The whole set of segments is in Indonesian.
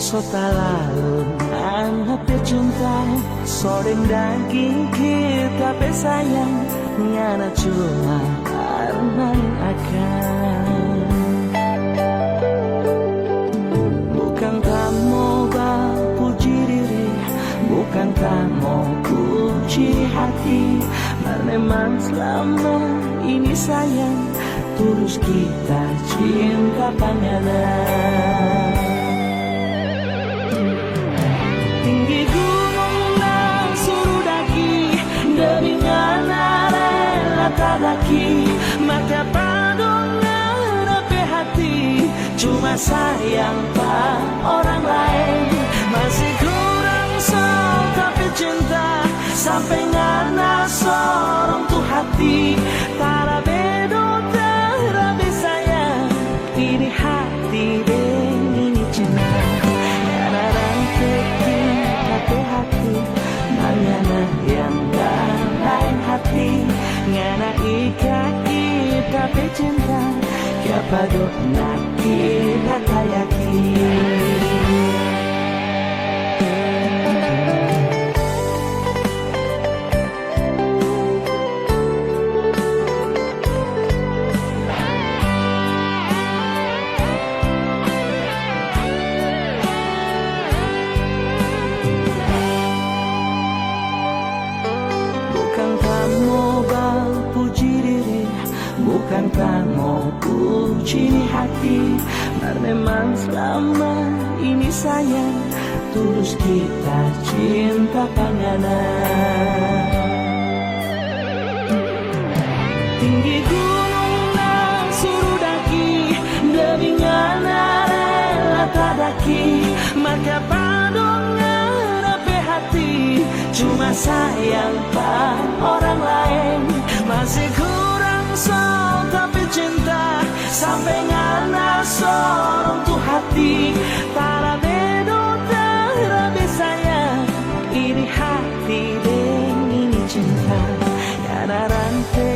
Sotalalun anak cinta, soreng daging kita pesayang, ngana cuma karena akan. Bukan kamu puji diri, bukan kamu puji hati, memang selama ini sayang, tulus kita cinta panganan. Tinggi gunung dan suruh daki, demi ngana rela tadaki, maka padongan rapi hati, cuma sayang pak orang lain. Masih kurang sok tapi cinta, sampai ngana sorong tuh hati, tara bedo terabe sayang, ini hati deng ini cinta. Ngana rantai tapi hati, mangana yang lain hati, ngana ikaki tapi cinta, kiapa dok naki hatayaki. Bukan kamu puji hati, memang selama ini sayang, tulus kita cinta panganan. Tinggi gunung dan suruh daki, demi ngana rela tadaki, maka padongan rapi hati, cuma sayang pak orang lain. Masih kurang sok tapi cinta, sampai ngana sorong tuh hati, tara bedo terabe sayang, ini hati deng ini cinta. Ngana rantai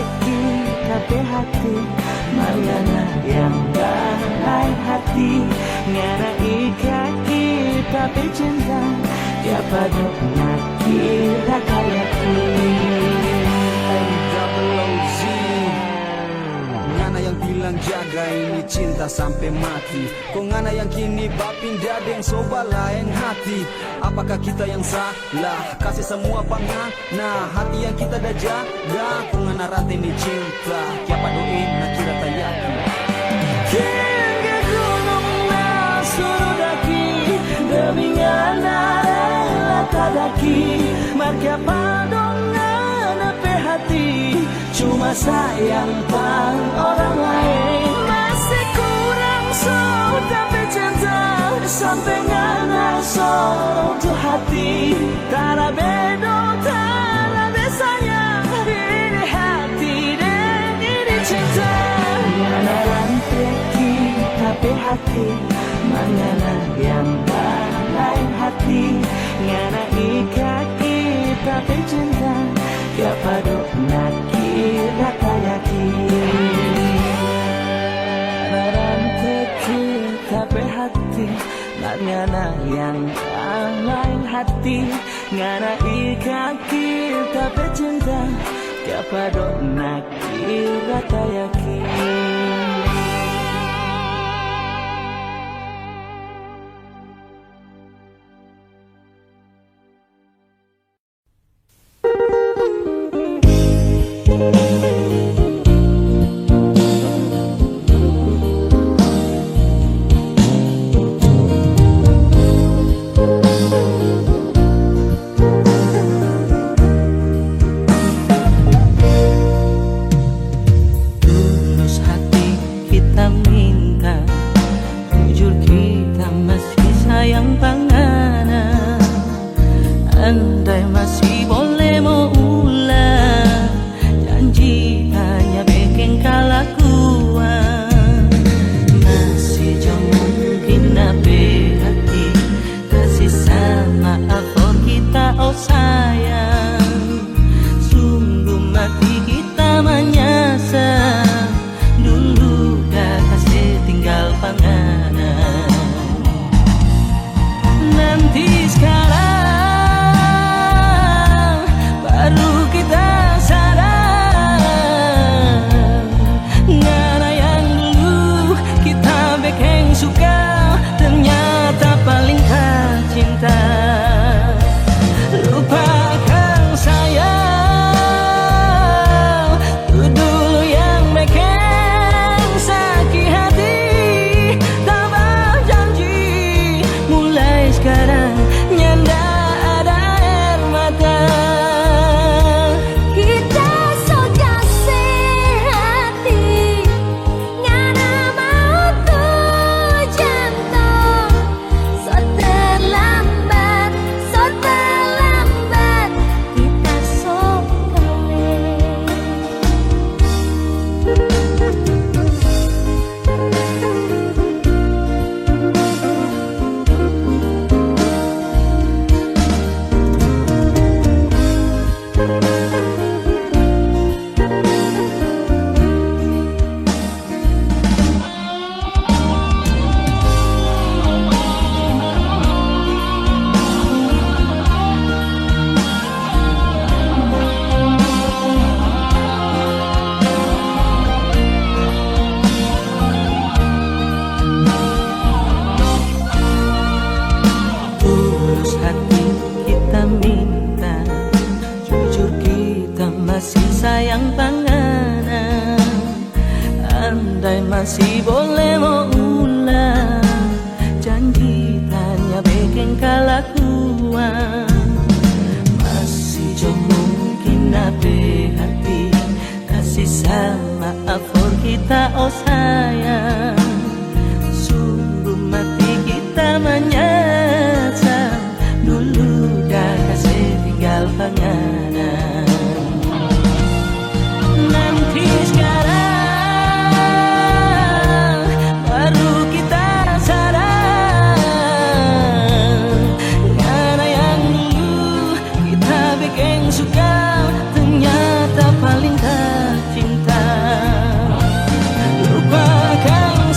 tapi hati, mangana yang lain hati, ngana ikaki tapi cinta, kiapa dok naki hatayaki. Ngana yang bilang jaga ini cinta sampai mati, kok ngana yang kini bapindah deng soba lain hati. Apakah kita yang salah kasih semua pangana hati yang kita dah jaga, kok ngana rata ini cinta, kiapa doin nak kira tayaki. Tinggi gunung dan suruh daki, demi ngana rela tadaki, marga padongan ape hati, cuma sayang pang orang lain. Masih kurang sok tapi cinta, sampai ngana sorong tuh hati, tara bedo terabe sayang, ini hati deng ini cinta. Ngana rantai tapi hati, mangana yang lain hati, ngana ikaki tapi cinta, kiapa dok naki hatayaki. Rantai tapi hati, mangana yang lain hati, ngana ikaki tapi cinta, kiapa dok naki hatayaki. sayang panganan. Andai masih boleh mau ulang, janji tanya bikin kelakuan. Masih jauh mungkin nabe hati kasih sama for kita oh sayang. Sungguh mati kita menyesal dulu dah kasih tinggal panganan. Nanti sekarang baru kita sadar, karena yang dulu kita bikin suka ternyata paling tak cinta. Lupakan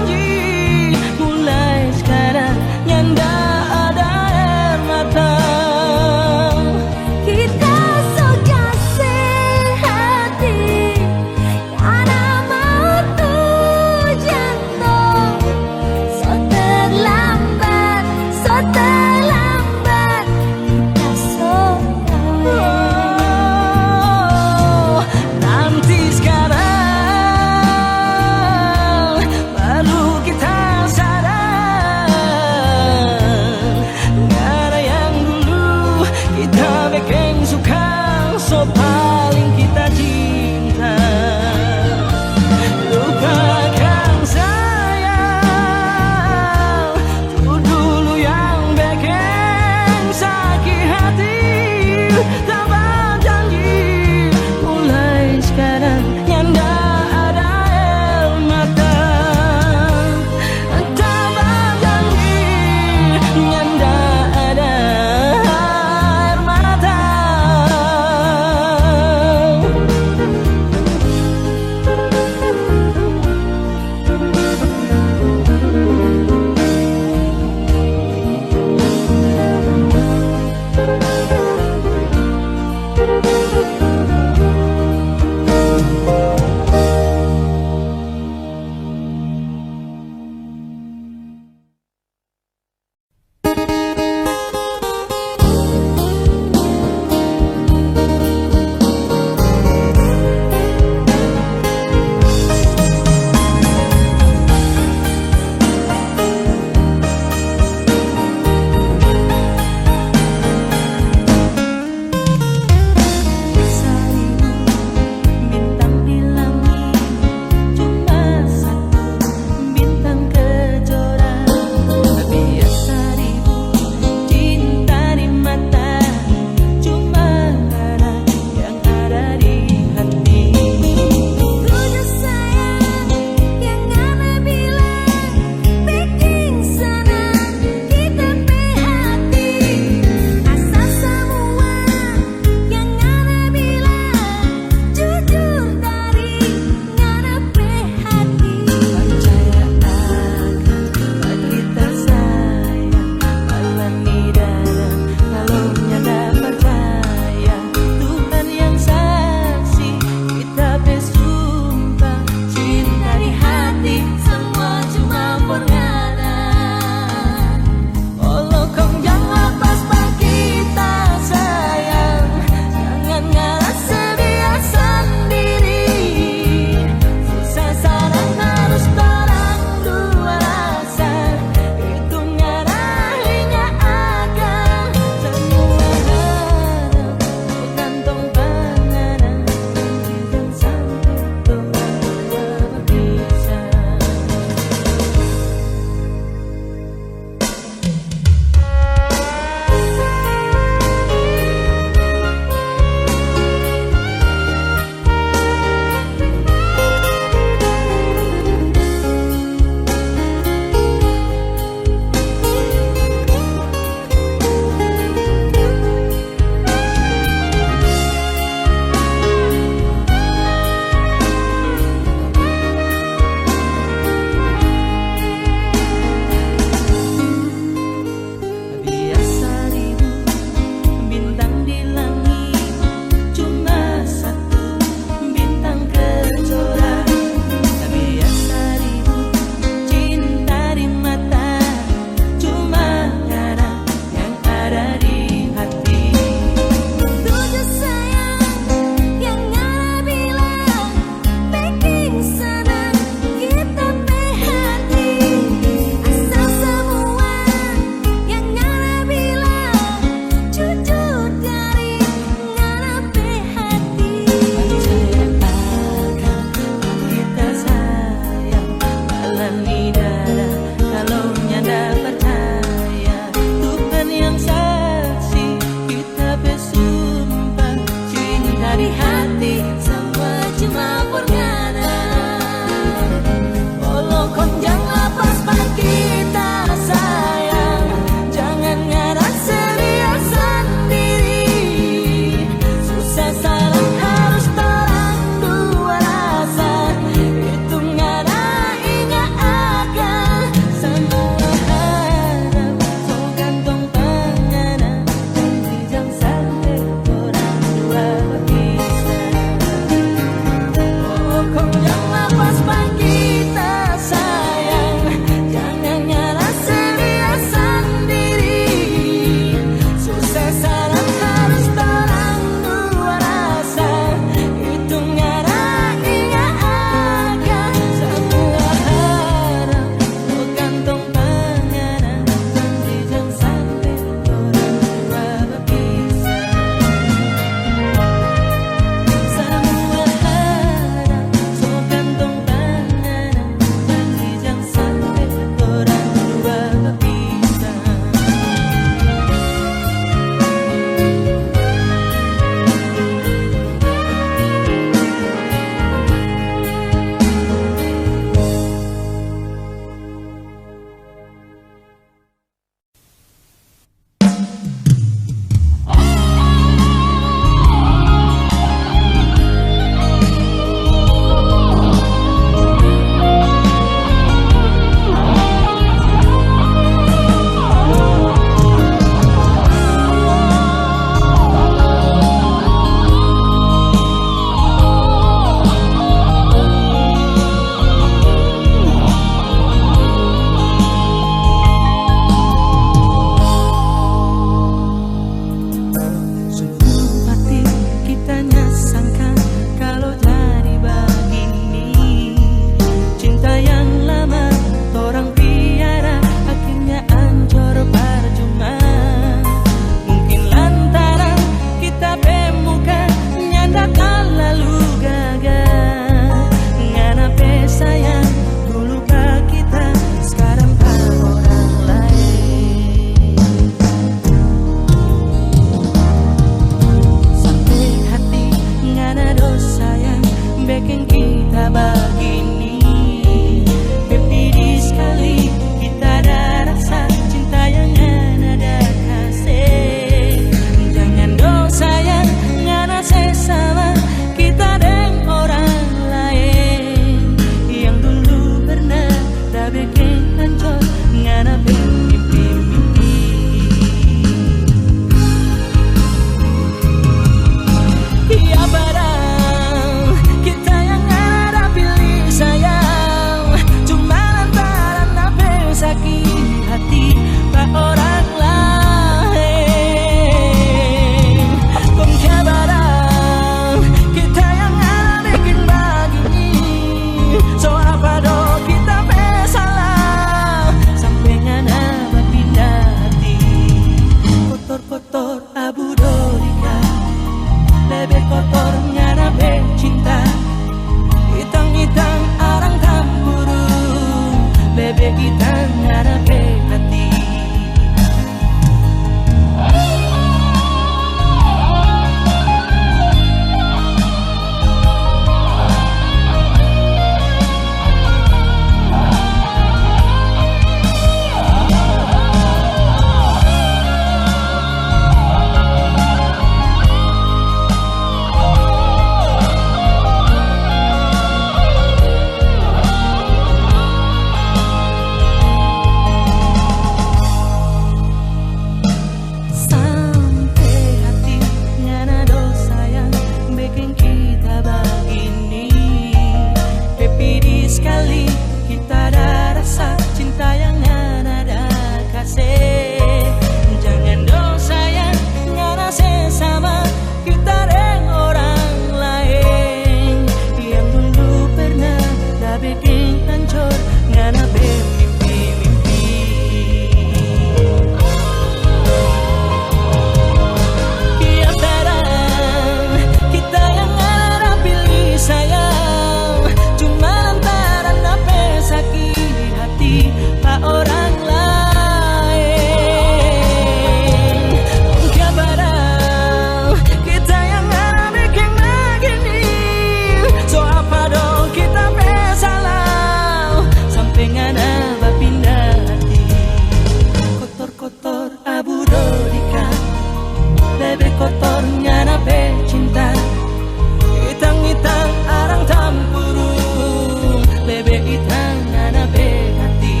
Itang arang tampurung lebe itang anabe hati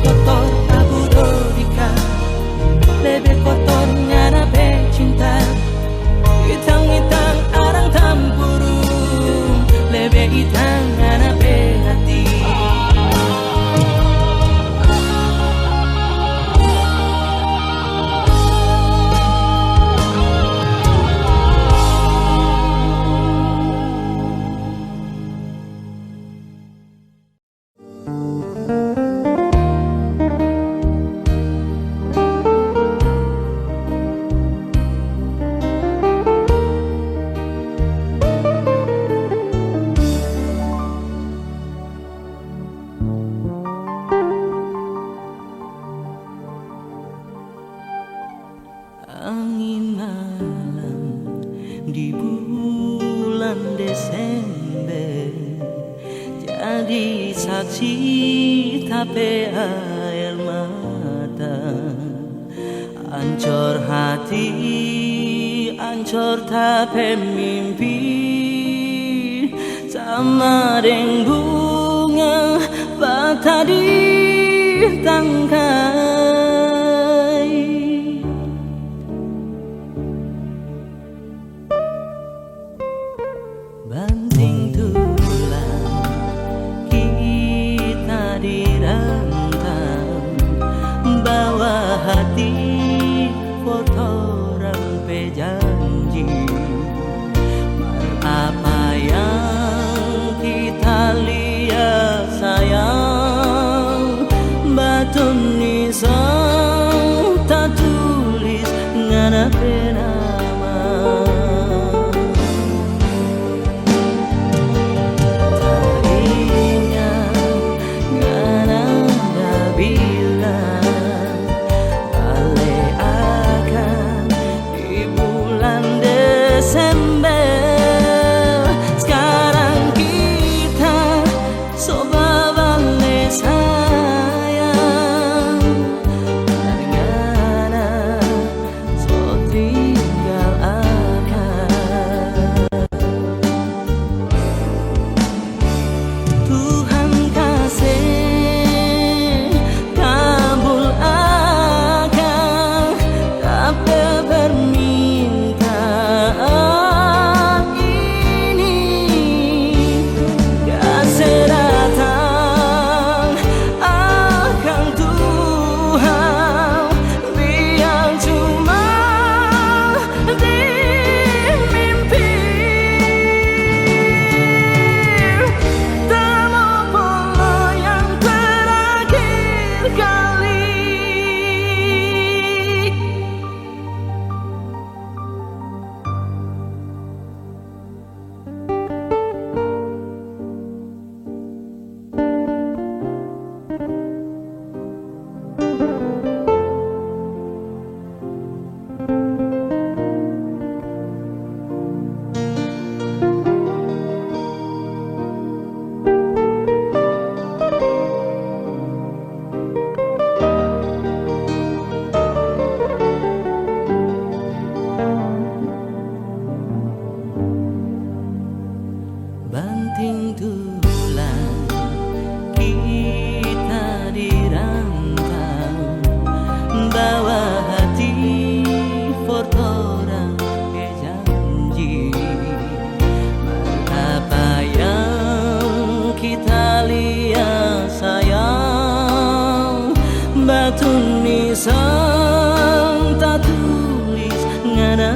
kotor abu dodika lebe kotor nganabe cinta Itang arang tampurung lebe itang anabe hati Angin malam di bulan Desember jadi saksi tape air mata ancor hati ancor tape mimpi sama deng bunga bata di tangkai banting tulang kita dirantang bawa hati foto rampe janji apa yang kita lihat sayang batun nisang tak tulis ngana penama banting tulang kita dirantang bawa hati fortora ke janji apa yang kita lihat sayang batun nisan tak tulis ngana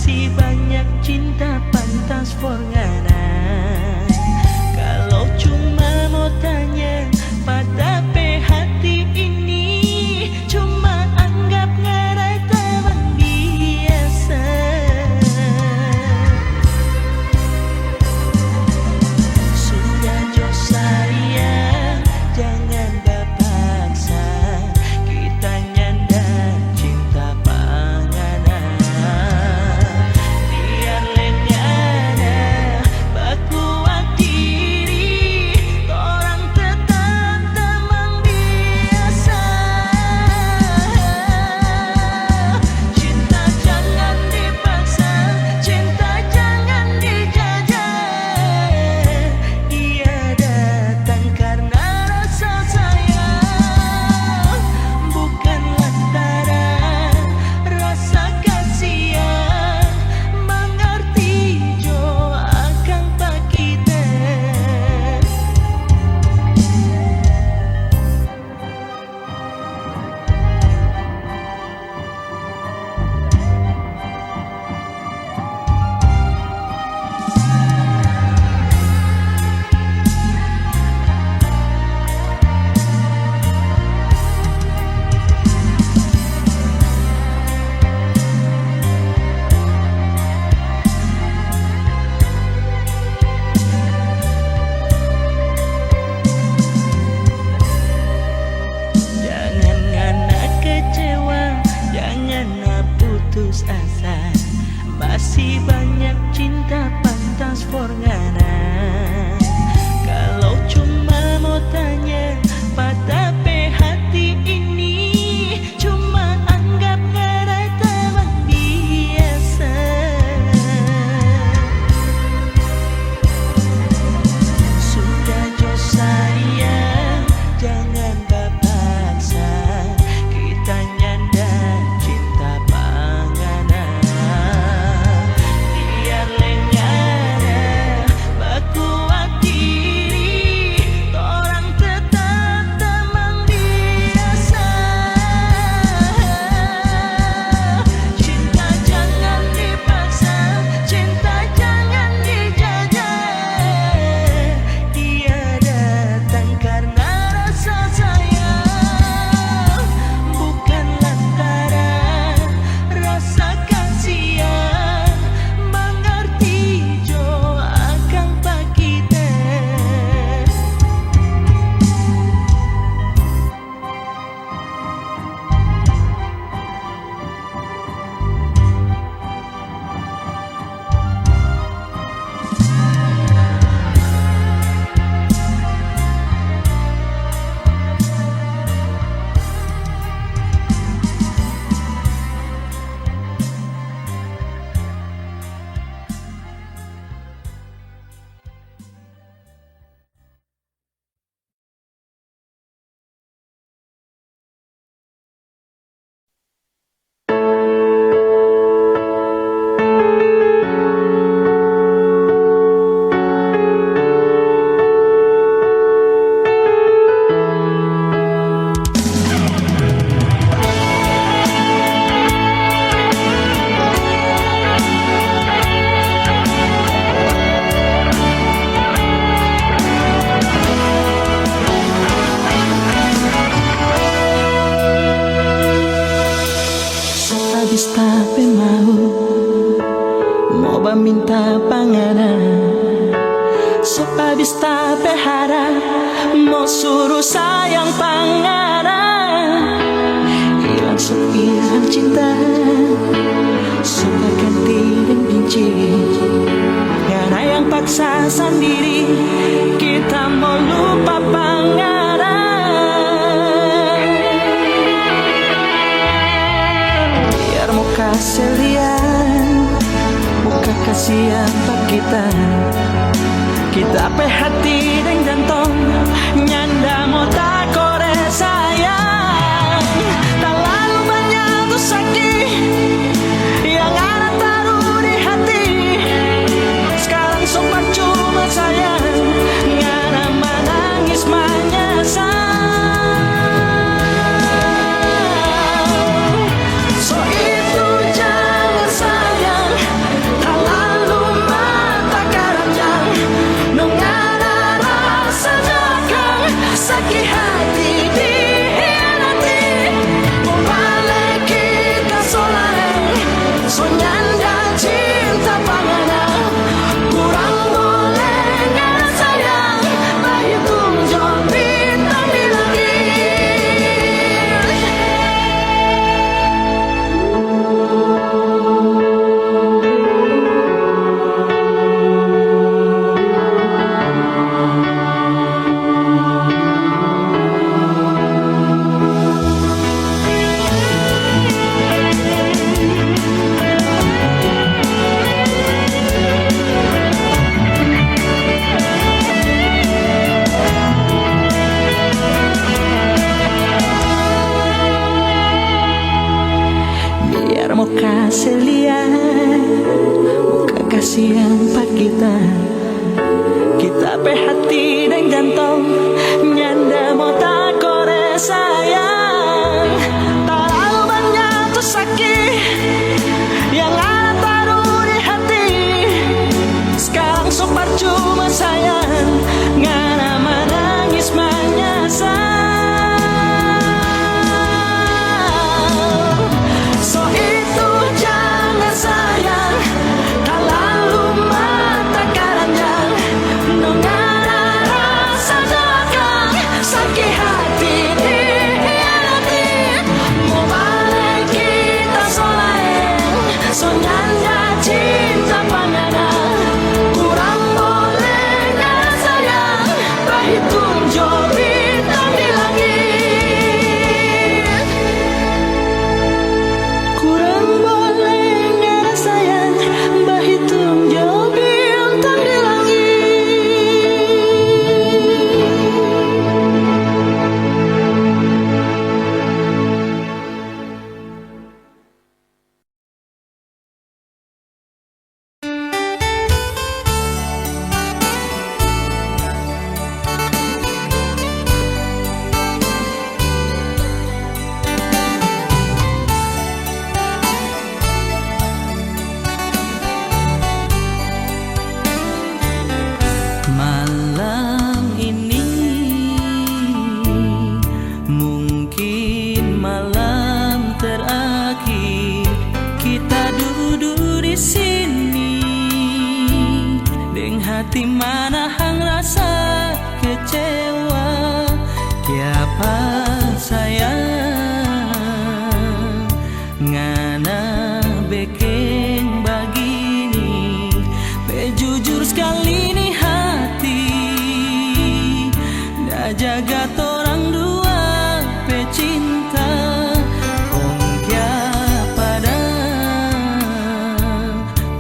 Masih banyak cinta pantas for ngana. Kalau cuma mau tanya pada hati ini, cuma anggap ngarai teman biasa. Sudah jo sayang, jangan dipaksa. Kita nyanda cinta pangana. Biar lenyana bakuat diri, orang tetap teman biasa. Cinta jangan dipaksa, cinta jangan dijajah. Ia datang karena rasa sayang, bukan lantaran rasa kasihan. Mengerti jo akan pak kita. Jangan ngana kecewa, jangan putus asa. Masih banyak cinta pantas for ngana. Kalau cuma mau tanya pada hati ini, cuma anggap ngarai teman biasa. Sudah jo sayang, jangan dipaksa. Kita nyanda cinta pangana. Biar lenyana bakuat diri, orang tetap teman biasa. Cinta jangan dipaksa, cinta jangan dijajah. Dia datang karena rasa sayang, bukan lantaran rasa kasihan. Mengerti jo akan pak kita. Habis tapi mau minta pangana. Sok habis tapi harap mau suruh sayang pangana. Hilang sepihan cinta, sok ganti dan benci. Ngana yang paksa sendiri, kita mau lupa pangana. Biar mau kasih lihat muka kasihan pak kita. Kita pe hati dan jantung nyanda mau tak kore sayang. Terlalu banyak tuh sakit yang ada taruh di hati. Sekarang sempat cuma sayang, ngana menangis menyesal. So itu jangan sayang, kasih lihat muka kasihan pak kita pe hati dan jantung nyanda mau tak kore sayang terlalu banyak tuh sakit yang ada taruh di hati sekarang so percuma sayang ngana menangis menyesal. Hati mana hang rasa kecewa kiapa sayang ngana bekeng begini bejujur sekali nih hati dah jaga torang dua pecinta ongkia pada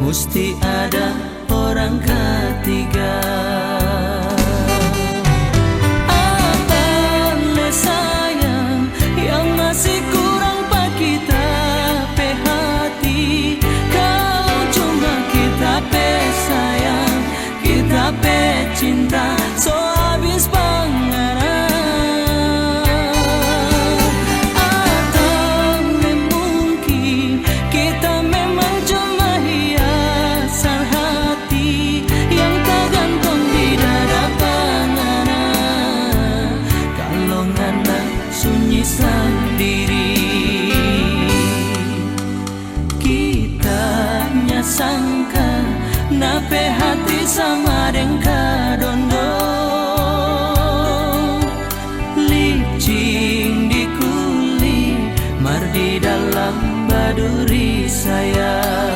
mesti ada orang ketiga. Apa le sayang yang masih kurang pak kita pe hati kalau cuma kita pe sayang kita pe cinta so habis pangaran. Atau mungkin kita memang cuma hiasan hati yang tergantung di dada panganan kalau ngana sunyi sendiri kita nyasangka nape hati sama dengka dondo licing di kulit mar di dalam baduri sayang.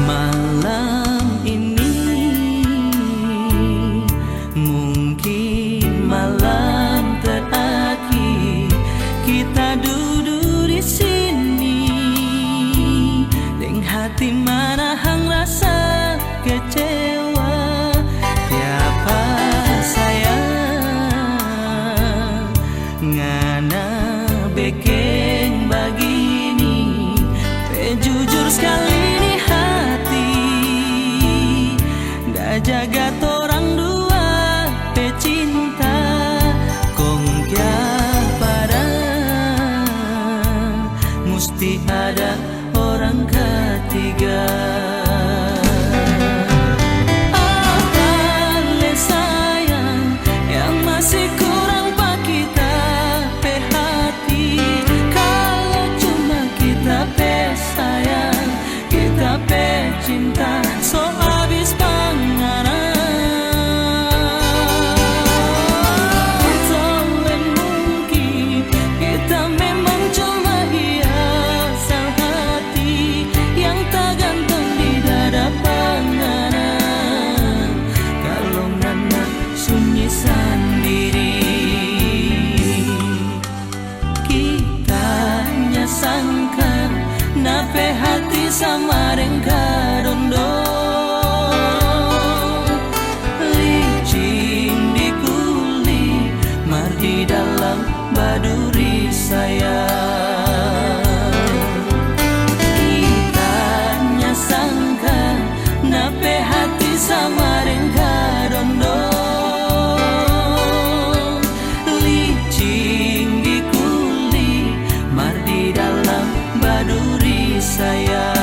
Malam ini mungkin malam terakhir kita duduk di sini dengan hati mana hang rasa kecewa siapa sayang ngana bekeng begini jujur sekali nih hati dah jaga torang dua pecinta kongkia pada mesti ada orang ketiga. Apa le sayang yang masih kurang pak kita pe hati kalau cuma kita pe sayang kita pe cinta so habis pangaran. Sampai mungkin kita memang cuma hiasan hati yang tergantung di mar di dalam baduri sayang. Kitanya sangka nape hati sama rengka dondo, licin di kuli mar di dalam baduri sayang.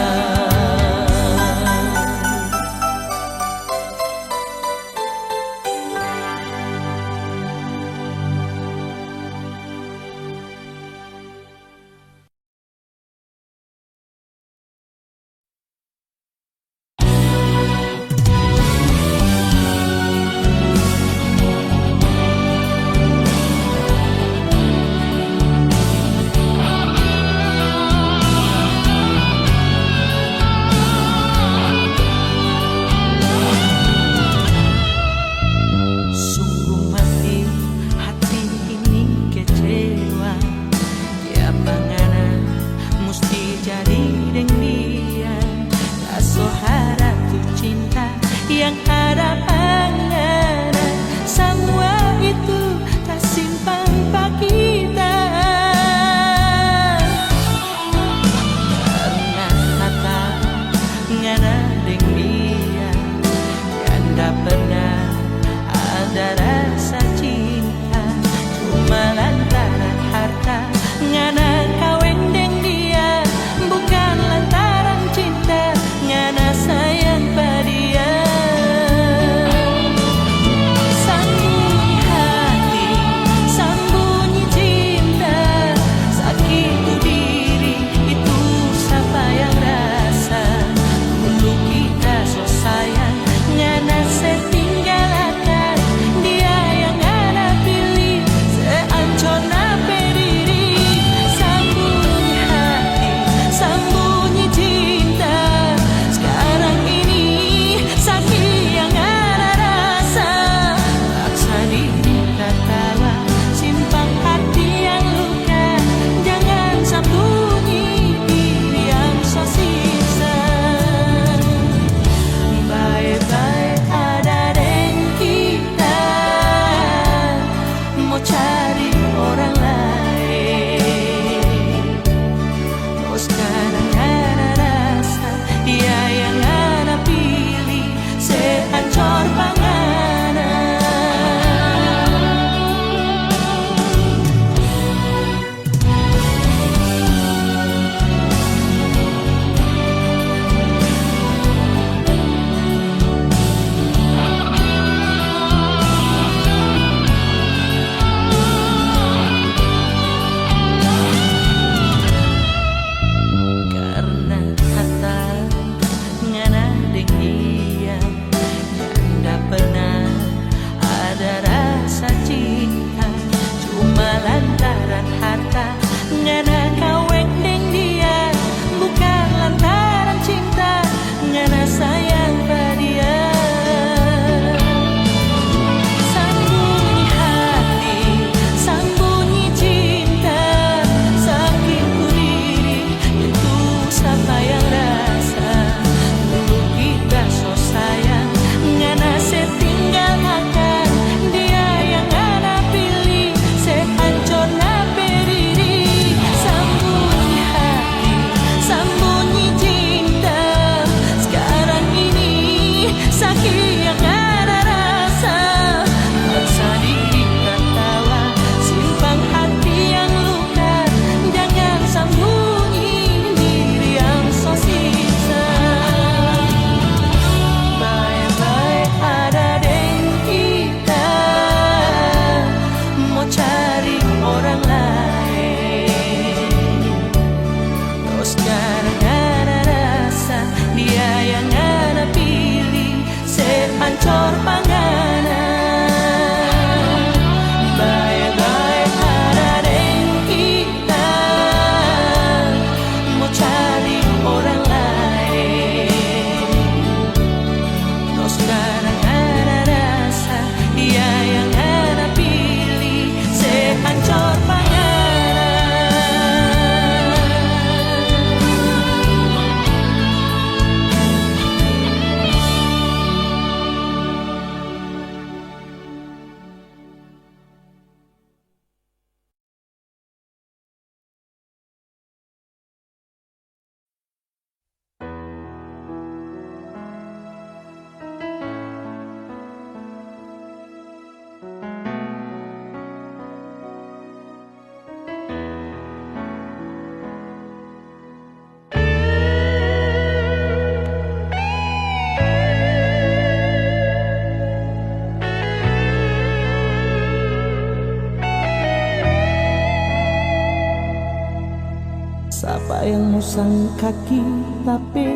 Sayangmu sang kaki tapi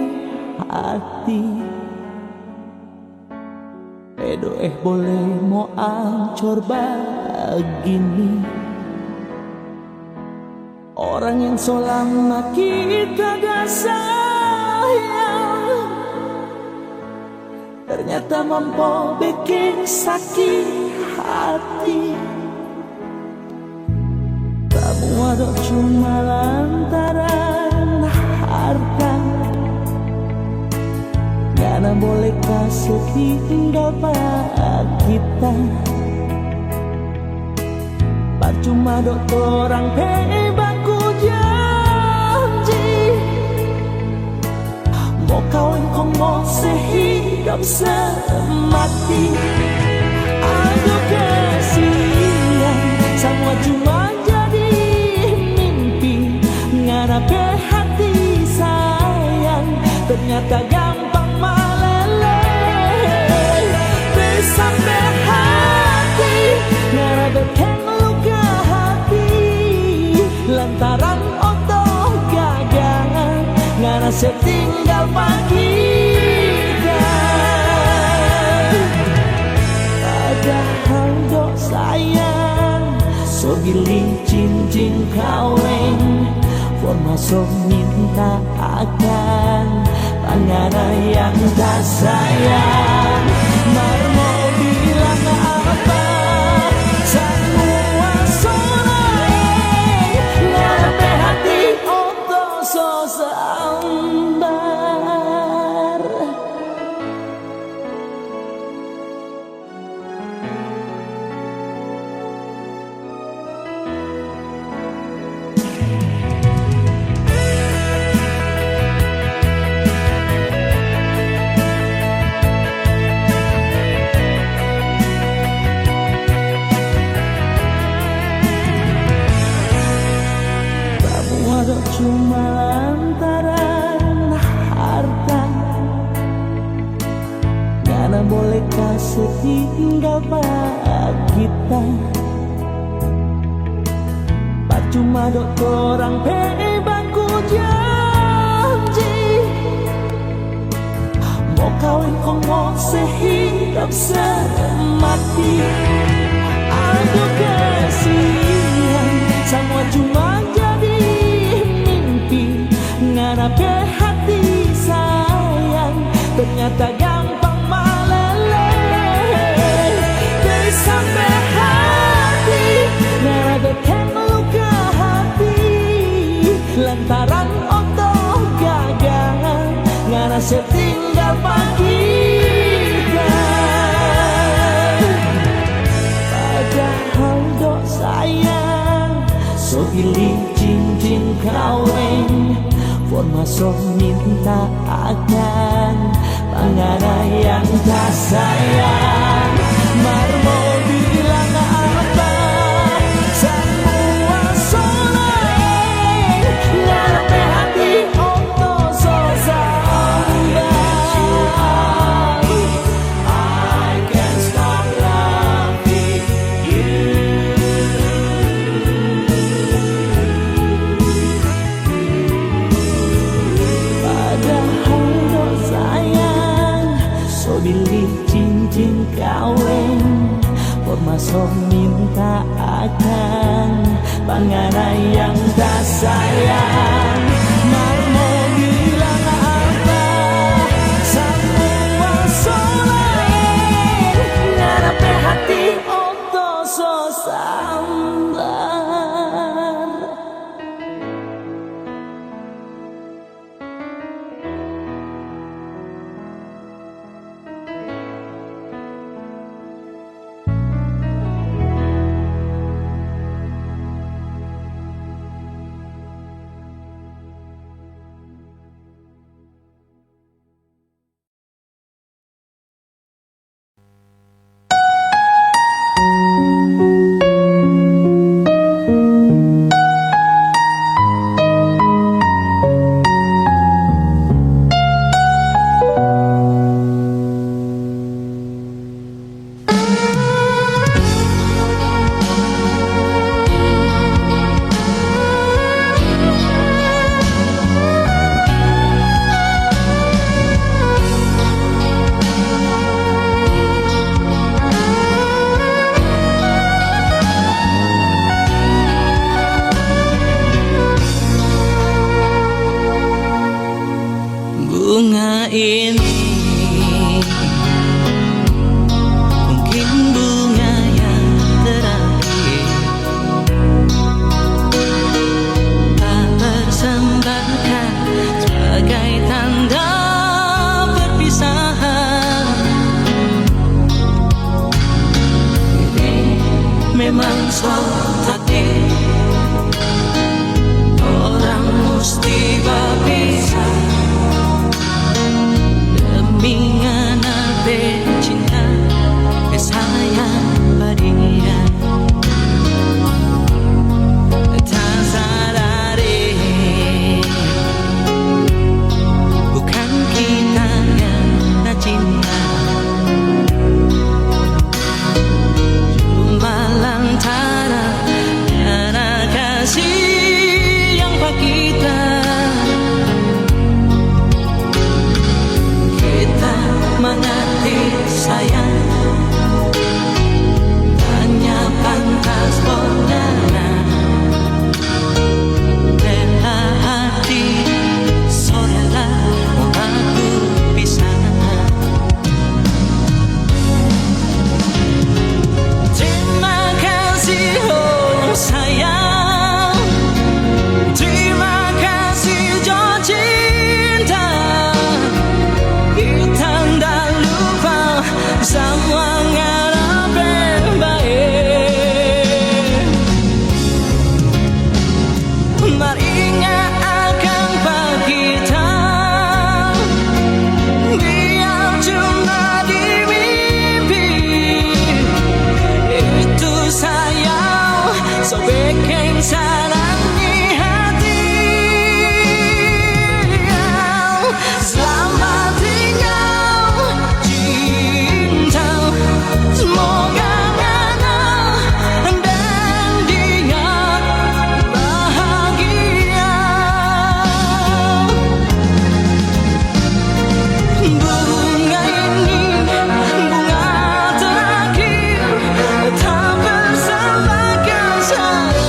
hati boleh mau ancur begini. Orang yang selama kita gak sayang ternyata mampu bikin sakit hati. Kamu ada cuma lantaran harta, karena boleh kasih tinggal kita. Percuma dok orang hebatku janji mau kawin kong mau sehidup semati. Aku kasihan semua cuma jadi mimpi, ngarepe hati sayang ternyata gampang meleleh. Sampai hati ngarepe luka hati lantaran otoh gagal ngana setinggal pagi. Padahal dok sayang so gili cincin kawin masuk minta akan pangana yang tak sayang. Marmo bilang apa semua sonai ngarepe hati otot so seambar. Cuma lantaran harta, karena boleh kasih tinggal kita. Percuma dok orang bebangku janji mau kawin kong mau sehidup semati. Aku kasihan semua cuma ngarepe hati sayang ternyata gampang meleleh. Dari sampai hati ngarepe luka hati lantaran otoh gagal ngana setinggal pagi. Padahal dok sayang so gili cincin kawin masuk minta akan pangana yang tak sayang. Marmo bilang apa semua sonai ngarepe hati otot so sambar. I can't stop loving you. Beli cincin kawin masuk minta akan pangana yang tak sayang. Marmo bilang apa semua sonai ngarepe hati otot so sambar. bikin sarangi hati. Selamat tinggal cinta, semoga kenal dan ingat bahagia. Bunga ini bunga terakhir tak bersama kesalahan.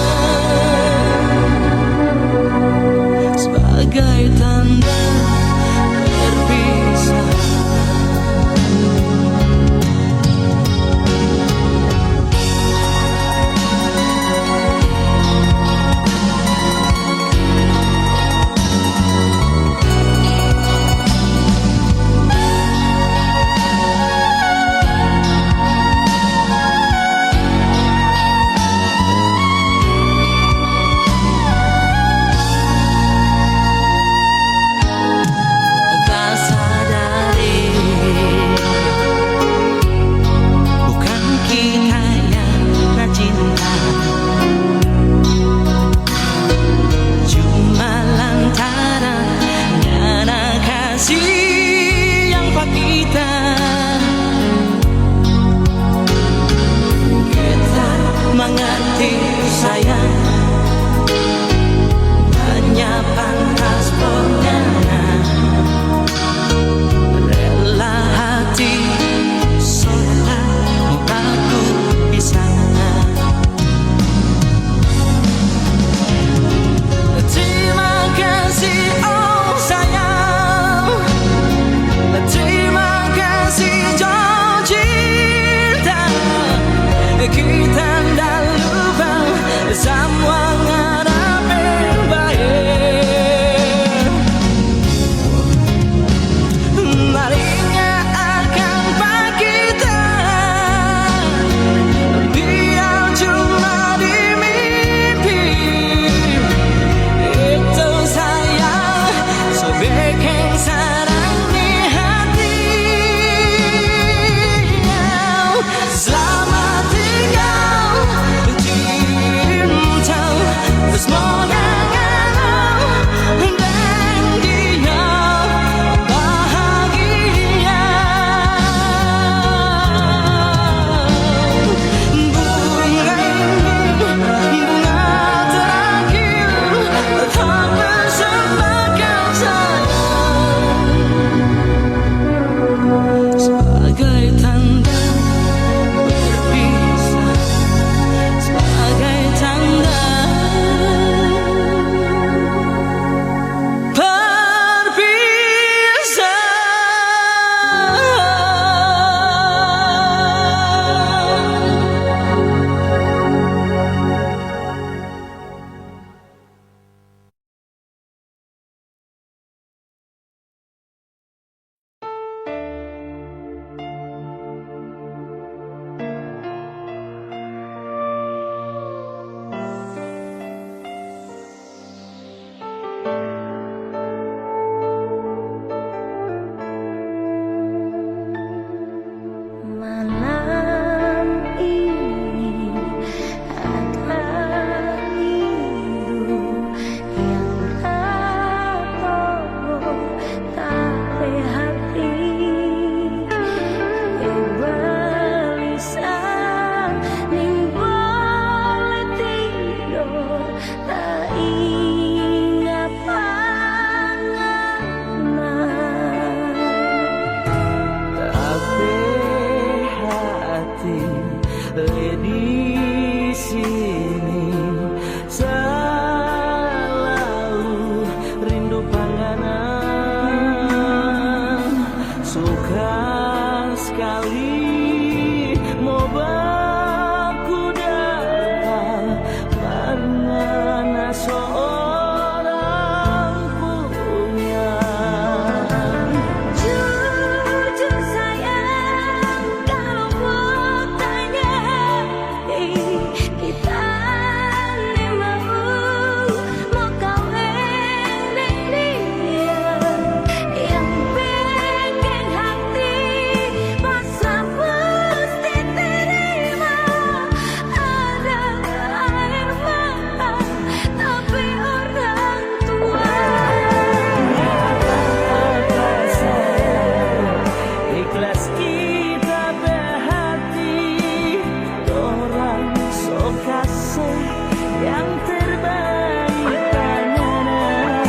yang terbaik panganan.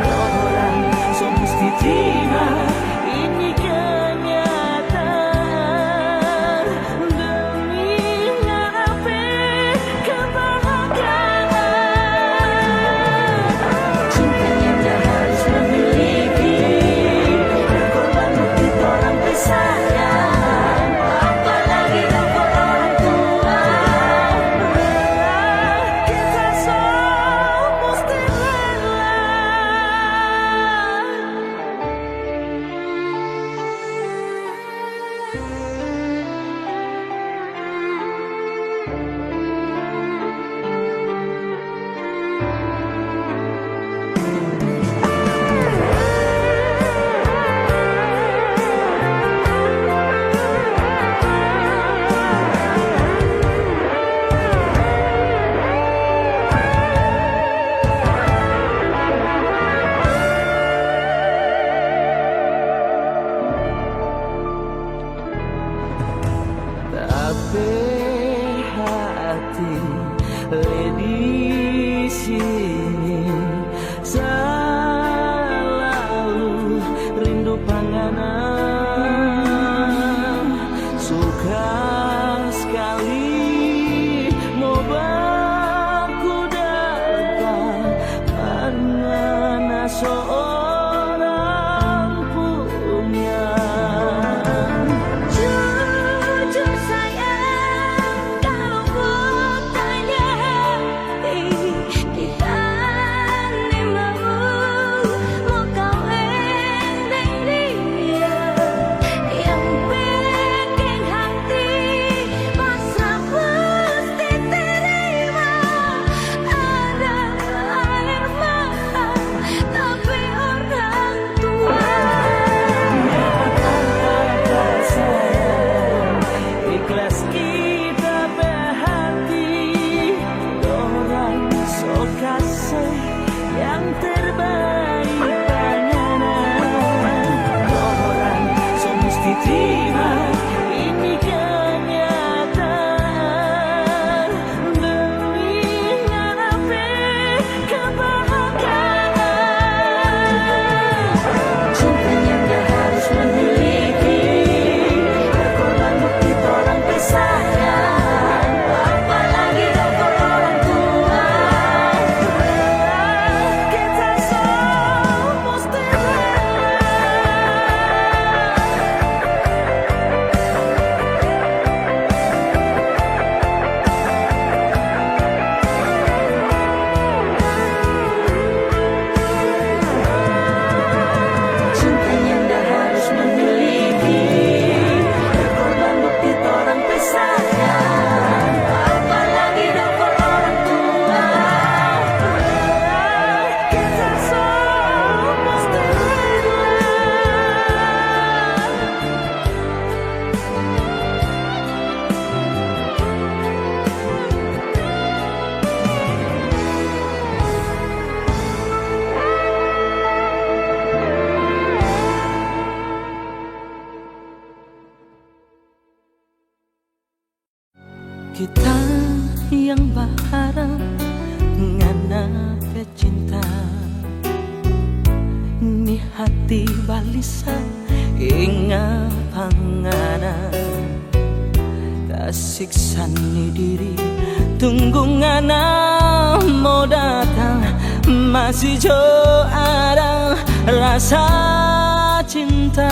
Orang so mesti terima ini kenyataan demi ngapai kebahagiaan. Cintanya dah harus memiliki berkorban untuk orang bersayang, apalagi untuk orang tua. Kita semua mesti rela. Tapi hati di sini selalu rindu panganan. Suka sekali mau baku datang mana seorang punya. Jujur sayang, kau bertanya di hati mau kawin dengan dia yang bikin hati masa mesti terima. Ada air mata tapi orang tua. Ikhlas kita berhati, orang so kasih yang terbaik panganan. Orang so mesti terima ini kenyataan demi ngapai kebahagiaan. Cintanya dah harus memiliki berkorban bukti orang bersayang, apalagi untuk orang tua. Kita semua mesti cintanya dah harus memiliki berkorban bukti orang bersayang, apalagi untuk orang tua. Kita semua mesti rela. Kita yang berharap ngana pecinta ni hati balisan inga panganan kasiksan ni diri tunggu ngana mau datang masih jo ada rasa cinta.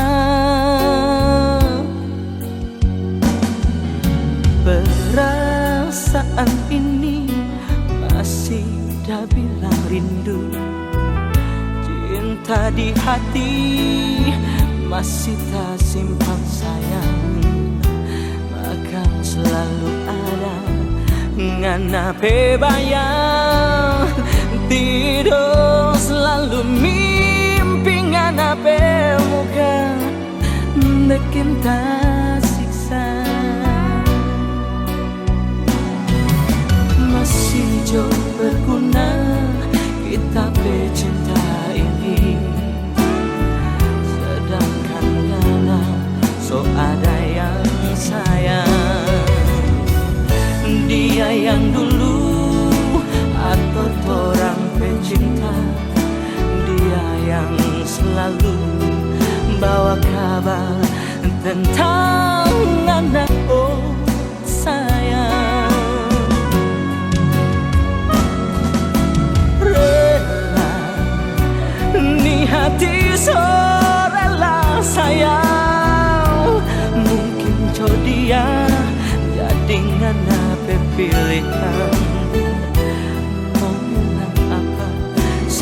Perasaan ini masih dah bilang rindu. Cinta di hati masih tak simpan sayang, maka selalu ada ngana bayang. Tidur selalu mimpi ngana muka bikin tak siksa. Masih jauh berguna kita bercinta ini, sedangkan nyala so ada yang sayang. Dia yang dulu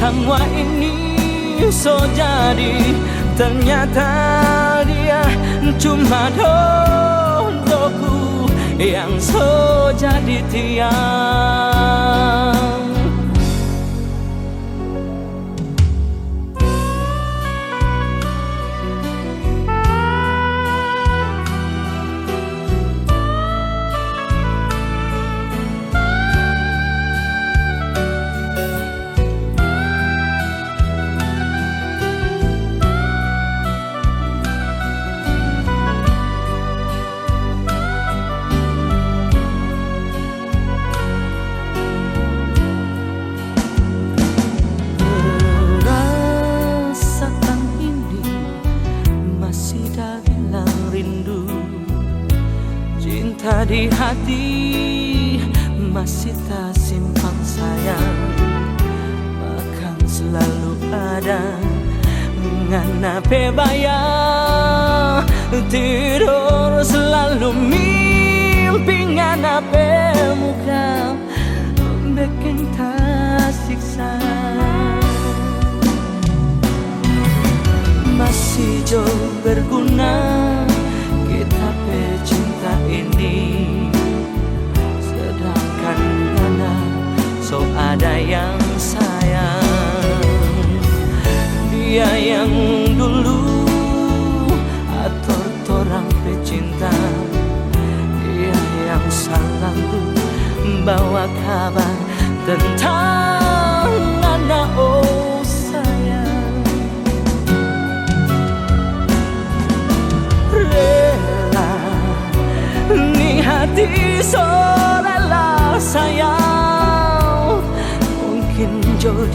semua ini so jadi. Ternyata dia cuma dodoku yang so jadi tiang. Di hati masih tak simpan sayang, akan selalu ada nganape bayang. Tidur selalu mimpi nganape muka bikin tak siksa. Masih jauh berguna kita pecinta ini, sedangkan mana so ada yang sayang. Dia yang dulu atau orang pecinta, dia yang selalu bawa kabar tentang anak oh sayang. Rela ni hati so rela sayang, mungkin jodoh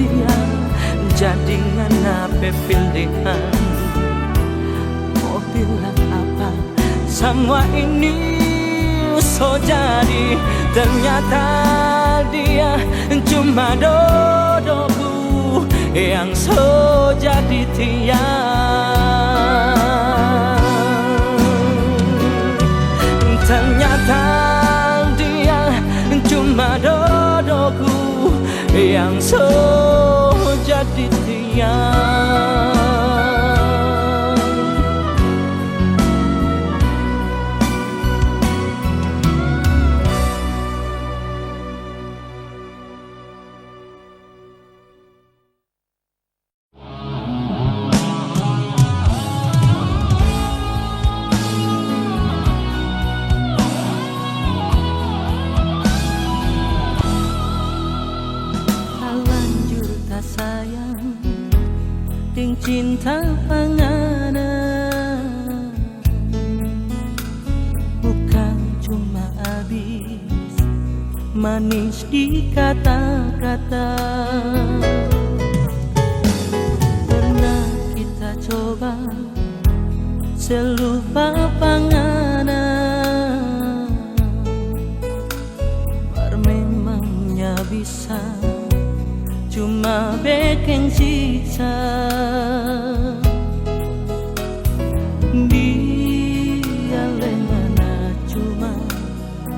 jadi nganape pilihan. Mau bilang apa semua ini so jadi. Ternyata dia cuma dodoku yang so jadi tiang. Ternyata dia cuma dodoku yang so jadi tiang. Cinta panganan bukan cuma habis manis di kata-kata. Pernah kita coba selupa panganan, mar memangnya bisa cuma bikin siksa. Dia lemana cuma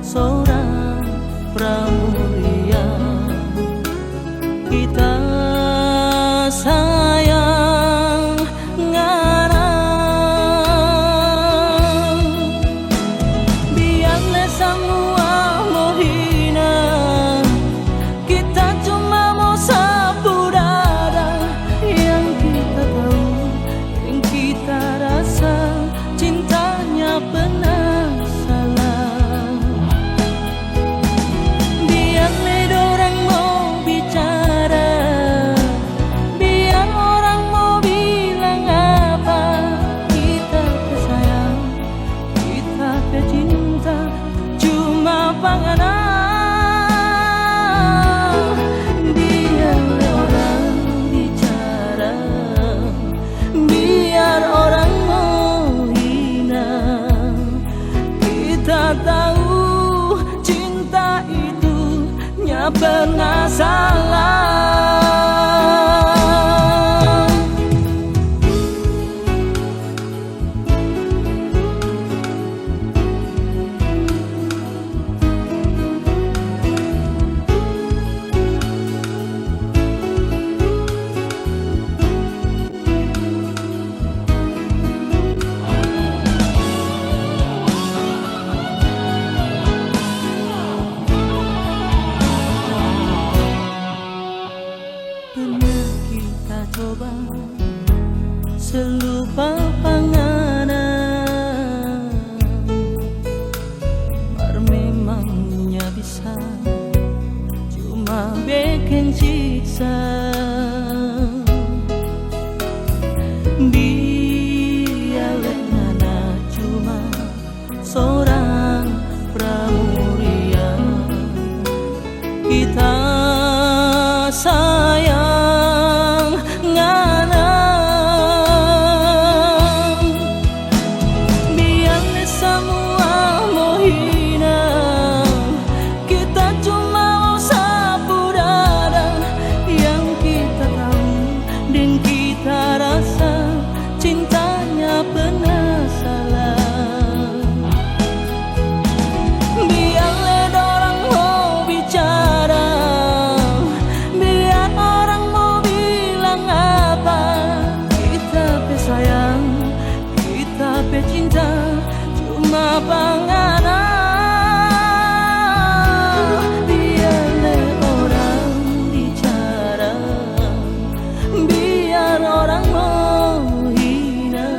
seorang pramuria. Kita sayang ngarang, biarlah semua mau hina, kita cuma mau sapu dada. Yang kita tahu, yang kita rasa, cintanya pernah salah. Biarlah orang mau bicara, biar orang mau bilang apa, kita sayang, kita cinta, cuma panganan. Biarlah orang bicara, biar orang mau hina, kita tahu cinta itu nya pernah salah. cuma bikin siksa. Biarlah Nana cuma seorang pramuria, kita sayang Ngana. Biarlah semua menghina, kita cuma sapu dada. Yang kita tahu dan kita rasa, cintanya pernah salah. Biarlah orang mau bicara, biar orang mau bilang apa, kita pe sayang, kita pe cinta, cuma pangana. Biarlah orang bicara, biar orang mau hina,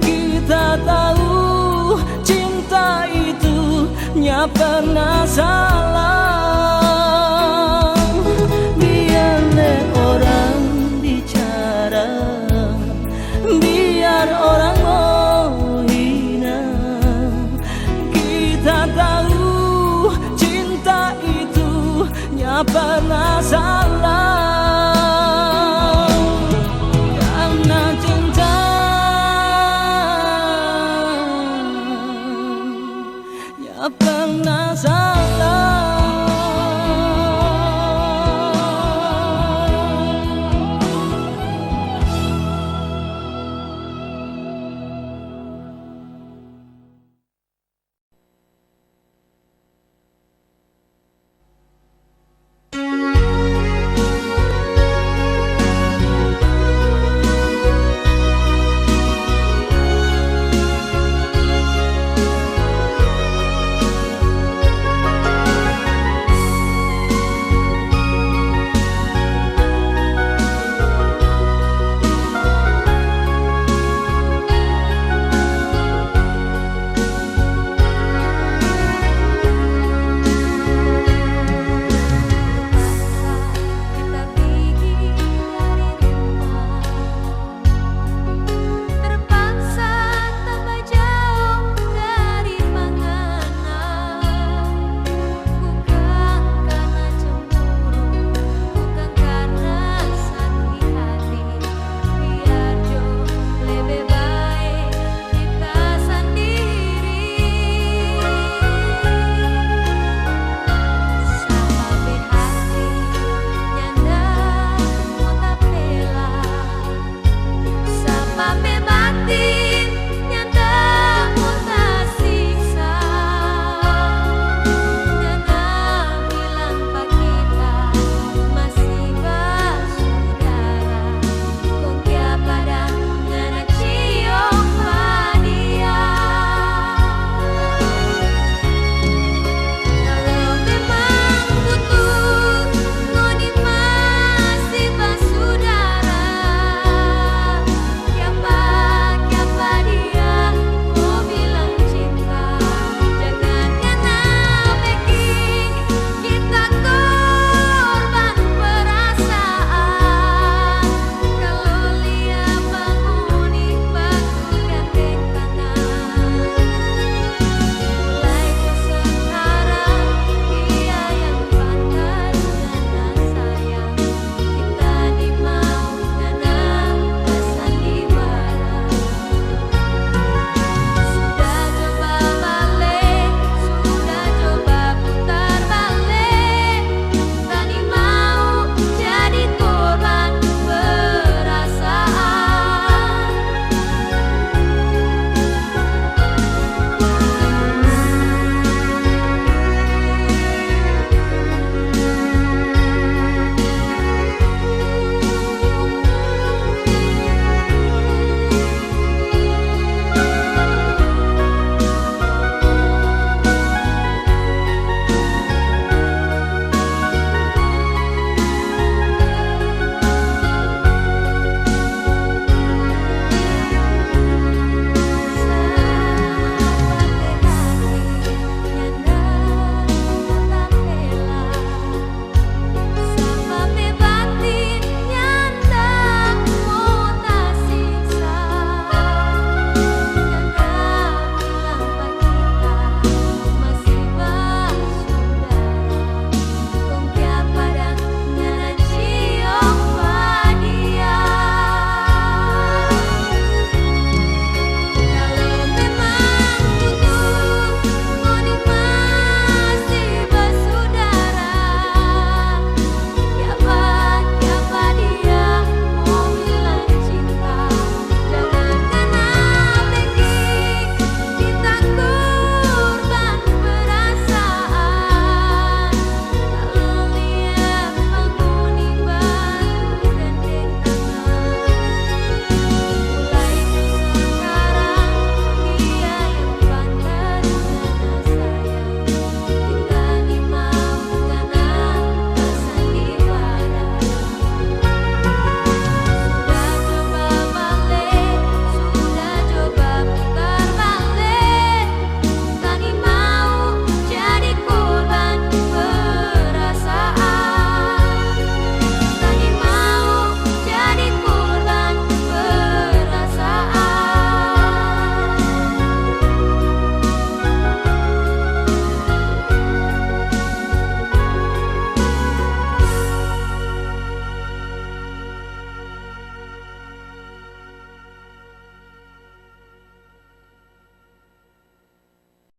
kita tahu cinta itu nya pernah salah. Biarlah orang bicara, biar orang mau hina, kita tahu cinta itu nya pernah salah.